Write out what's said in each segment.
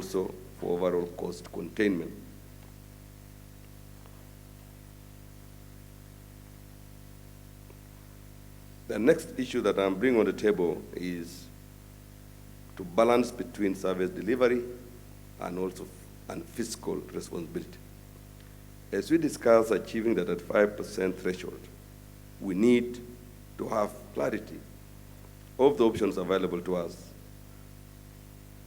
also for overall cost containment. The next issue that I'm bringing on the table is to balance between service delivery and fiscal responsibility. As we discuss achieving that at 5% threshold, we need to have clarity of the options available to us.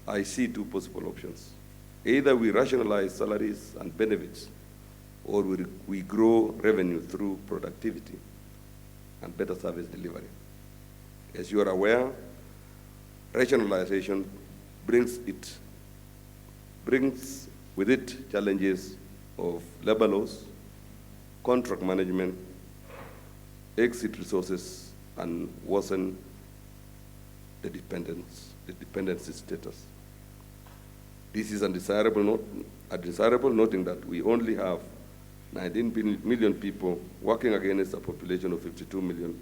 I see two possible options. Either we rationalize salaries and benefits, or we grow revenue through productivity and better service delivery. As you are aware, rationalization brings with it challenges of labor laws, contract management, exit resources, and worsen the dependency status. This is undesirable, noting that we only have 19 million people working against a population of 52 million,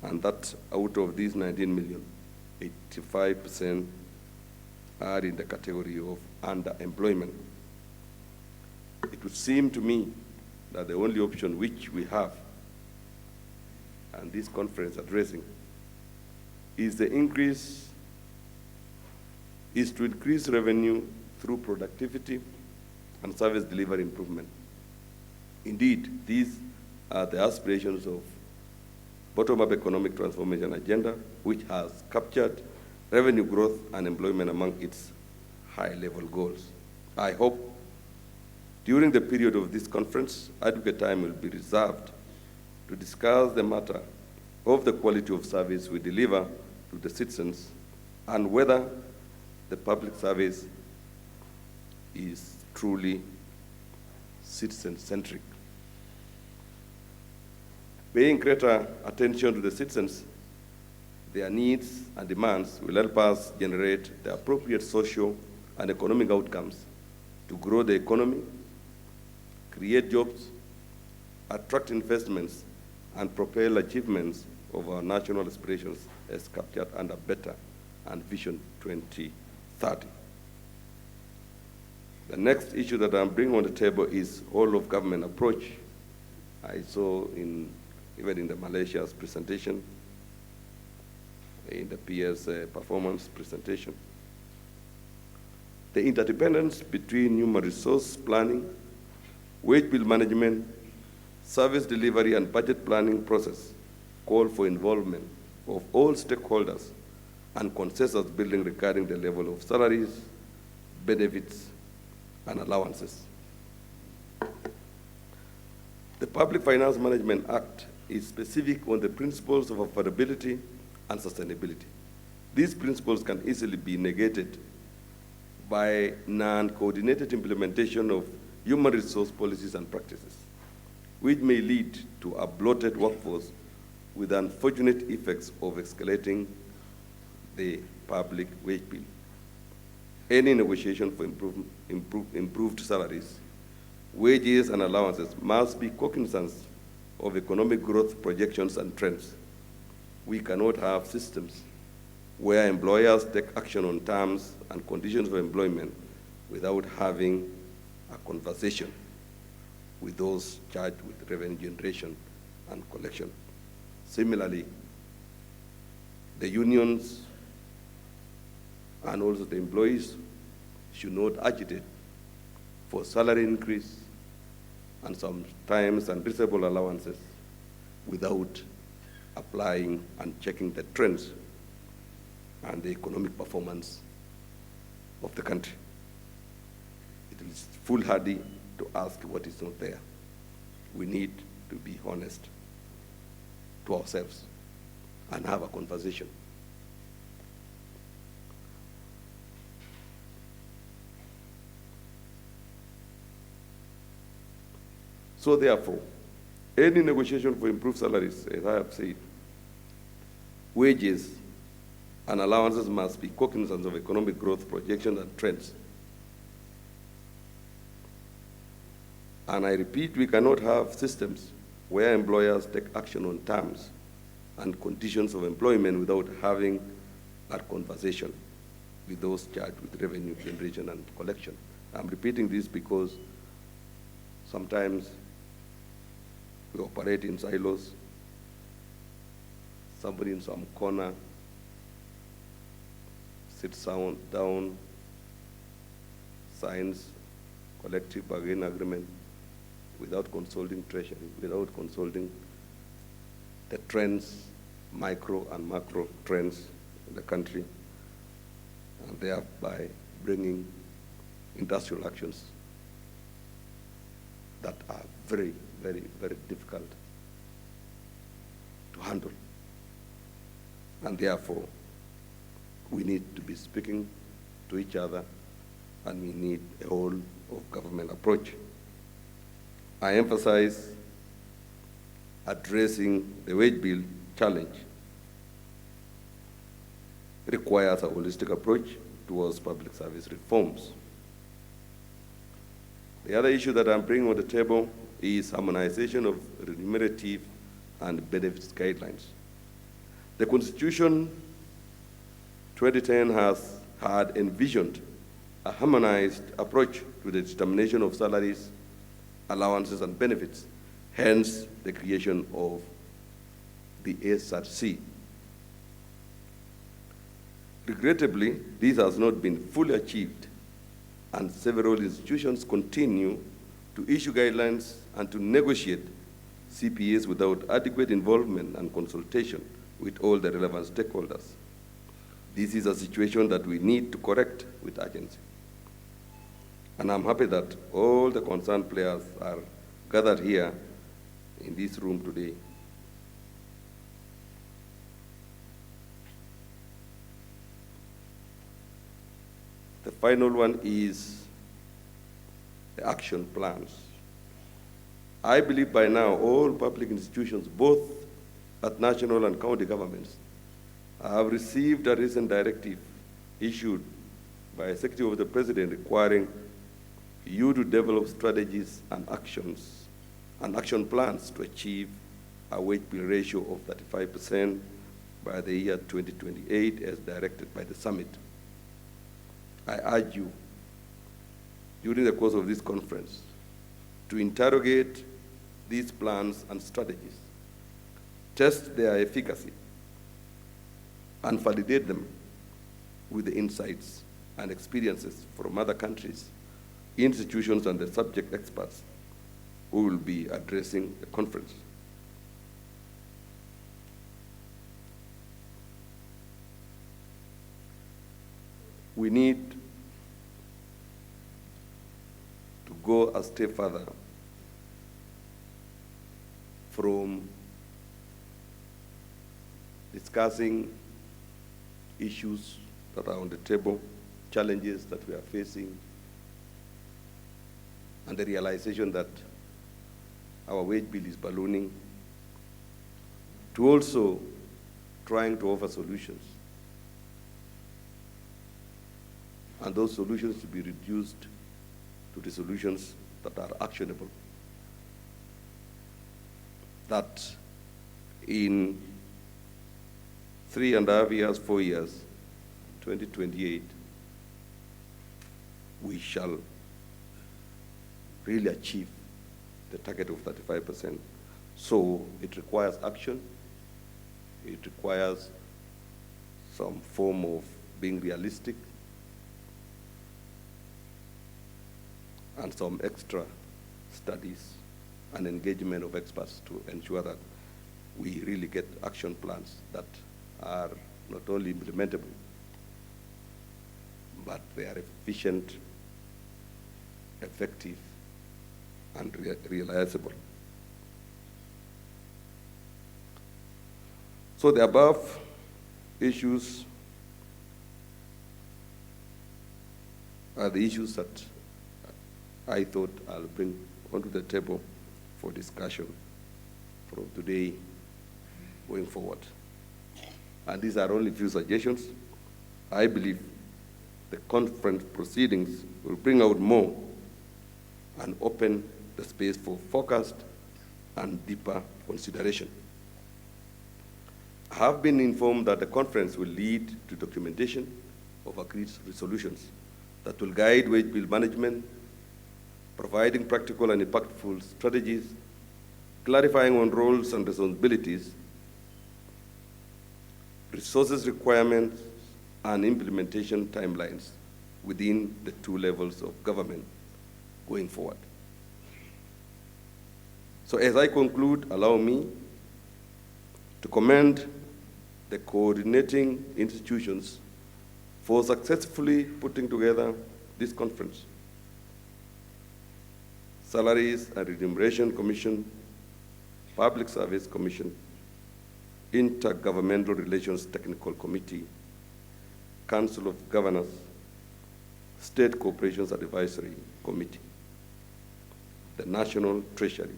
and that out of these 19 million, 85% are in the category of underemployment. It would seem to me that the only option which we have, and this conference addressing, is to increase revenue through productivity and service delivery improvement. Indeed, these are the aspirations of bottom-up economic transformation agenda, which has captured revenue growth and employment among its high-level goals. I hope during the period of this conference, adequate time will be reserved to discuss the matter of the quality of service we deliver to the citizens and whether the public service is truly citizen-centric. Paying greater attention to the citizens, their needs and demands will help us generate the appropriate social and economic outcomes to grow the economy, create jobs, attract investments, and propel achievements of our national aspirations as captured under Better and Vision 2030. The next issue that I'm bringing on the table is whole-of-government approach. I saw even in the Malaysia's presentation, in the PS performance presentation, the interdependence between human resource planning, wage bill management, service delivery, and budget planning process call for involvement of all stakeholders and consensus building regarding the level of salaries, benefits, and allowances. The Public Finance Management Act is specific on the principles of affordability and sustainability. These principles can easily be negated by non-coordinated implementation of human resource policies and practices, which may lead to a bloated workforce with unfortunate effects of escalating the public wage bill. Any negotiation for improved salaries, wages, and allowances must be cognizant of economic growth projections and trends. We cannot have systems where employers take action on terms and conditions of employment without having a conversation with those charged with revenue generation and collection. Similarly, the unions and also the employees should not agitate for salary increase and sometimes unreasonable allowances without applying and checking the trends and the economic performance of the country. It is foolhardy to ask what is not there. We need to be honest to ourselves and have a conversation. So therefore, any negotiation for improved salaries, as I have said, wages and allowances must be cognizant of economic growth projections and trends. And I repeat, we cannot have systems where employers take action on terms and conditions of employment without having that conversation with those charged with revenue generation and collection. I'm repeating this because sometimes we operate in silos. Somebody in some corner sits down, signs collective bargaining agreement without consulting Treasury, without consulting the trends, micro and macro trends in the country, and thereby bringing industrial actions that are very, very, very difficult to handle. And therefore, we need to be speaking to each other, and we need a whole of government approach. I emphasize addressing the wage bill challenge requires a holistic approach towards public service reforms. The other issue that I'm bringing on the table is harmonization of remunerative and benefits guidelines. The Constitution 2010 had envisioned a harmonized approach to the determination of salaries, allowances, and benefits, hence the creation of the SRC. Regrettably, this has not been fully achieved, and several institutions continue to issue guidelines and to negotiate CPAs without adequate involvement and consultation with all the relevant stakeholders. This is a situation that we need to correct with urgency. And I'm happy that all the concerned players are gathered here in this room today. The final one is the action plans. I believe by now all public institutions, both at national and county governments, have received a recent directive issued by a Secretary of the President requiring you to develop strategies and actions and action plans to achieve a wage bill ratio of 35% by the year 2028 as directed by the summit. I urge you, during the course of this conference, to interrogate these plans and strategies, test their efficacy, and validate them with the insights and experiences from other countries, institutions, and the subject experts who will be addressing the conference. We need to go a step further from discussing issues that are on the table, challenges that we are facing, and the realization that our wage bill is ballooning, to also trying to offer solutions. And those solutions to be reduced to the solutions that are actionable. That in 3.5 years, 4 years, 2028, we shall really achieve the target of 35%. So it requires action. It requires some form of being realistic and some extra studies and engagement of experts to ensure that we really get action plans that are not only implementable, but they are efficient, effective, and realizable. So the above issues are the issues that I thought I'll bring onto the table for discussion from today going forward. And these are only few suggestions. I believe the conference proceedings will bring out more and open the space for focused and deeper consideration. I have been informed that the conference will lead to documentation of agreed resolutions that will guide wage bill management, providing practical and impactful strategies, clarifying on roles and responsibilities, resources requirements, and implementation timelines within the two levels of government going forward. So as I conclude, allow me to commend the coordinating institutions for successfully putting together this conference. Salaries and Remuneration Commission, Public Service Commission, Intergovernmental Relations Technical Committee, Council of Governors, State Corporations Advisory Committee, the National Treasury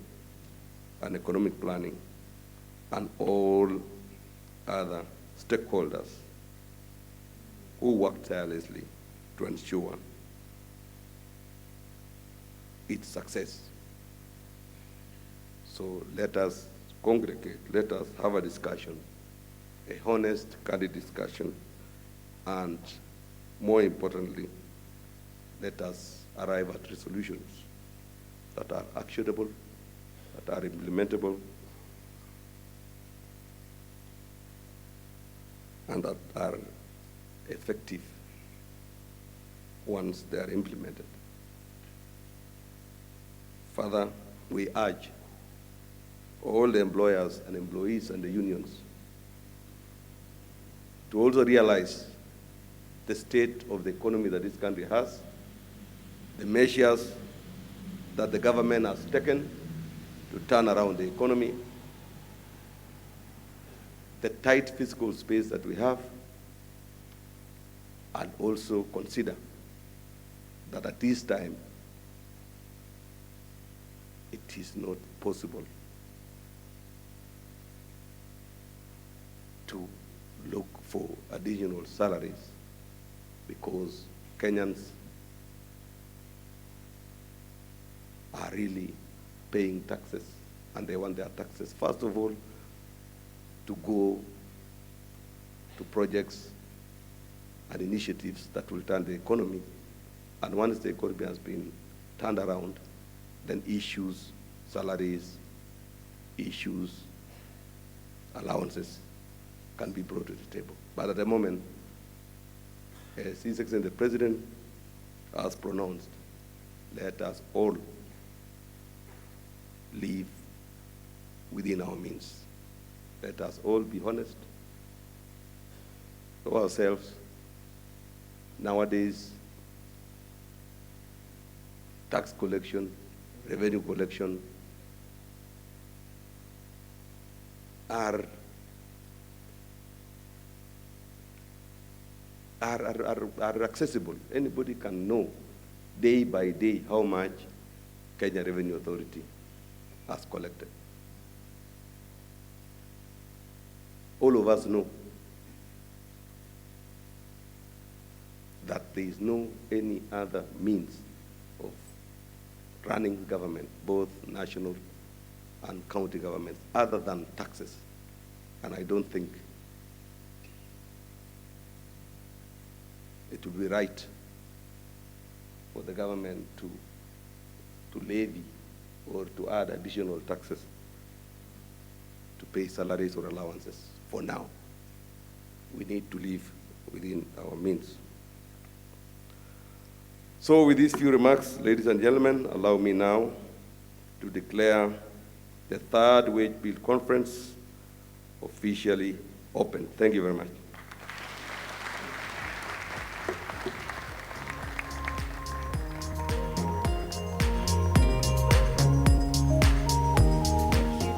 and Economic Planning, and all other stakeholders who work tirelessly to ensure its success. So let us congregate, let us have a discussion, a honest, candid discussion, and more importantly, let us arrive at resolutions that are actionable, that are implementable, and that are effective once they are implemented. Further, we urge all the employers and employees and the unions to also realize the state of the economy that this country has, the measures that the government has taken to turn around the economy, the tight fiscal space that we have, and also consider that at this time, it is not possible to look for additional salaries because Kenyans are really paying taxes, and they want their taxes, first of all, to go to projects and initiatives that will turn the economy. And once the economy has been turned around, then issues, salaries, issues, allowances can be brought to the table. But at the moment, as His Excellency the President has pronounced, let us all live within our means. Let us all be honest to ourselves. Nowadays, tax collection, revenue collection are accessible. Anybody can know day by day how much Kenya Revenue Authority has collected. All of us know that there is no any other means of running government, both national and county governments, other than taxes. And I don't think it would be right for the government to levy or to add additional taxes to pay salaries or allowances for now. We need to live within our means. So with these few remarks, ladies and gentlemen, allow me now to declare the third Wage Bill Conference officially open. Thank you very much.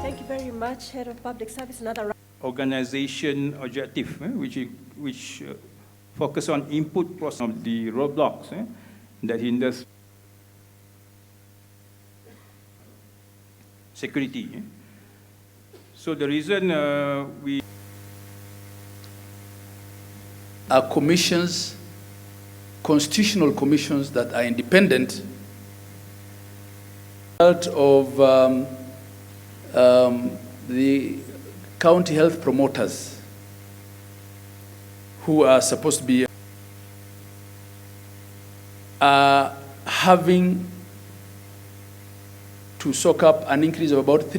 Thank you very much, Head of Public Service. Another organization objective, which focus on input process of the roadblocks that hinders security. So the reason we are commissions, constitutional commissions that are independent of the county health promoters who are supposed to be are having to soak up an increase of about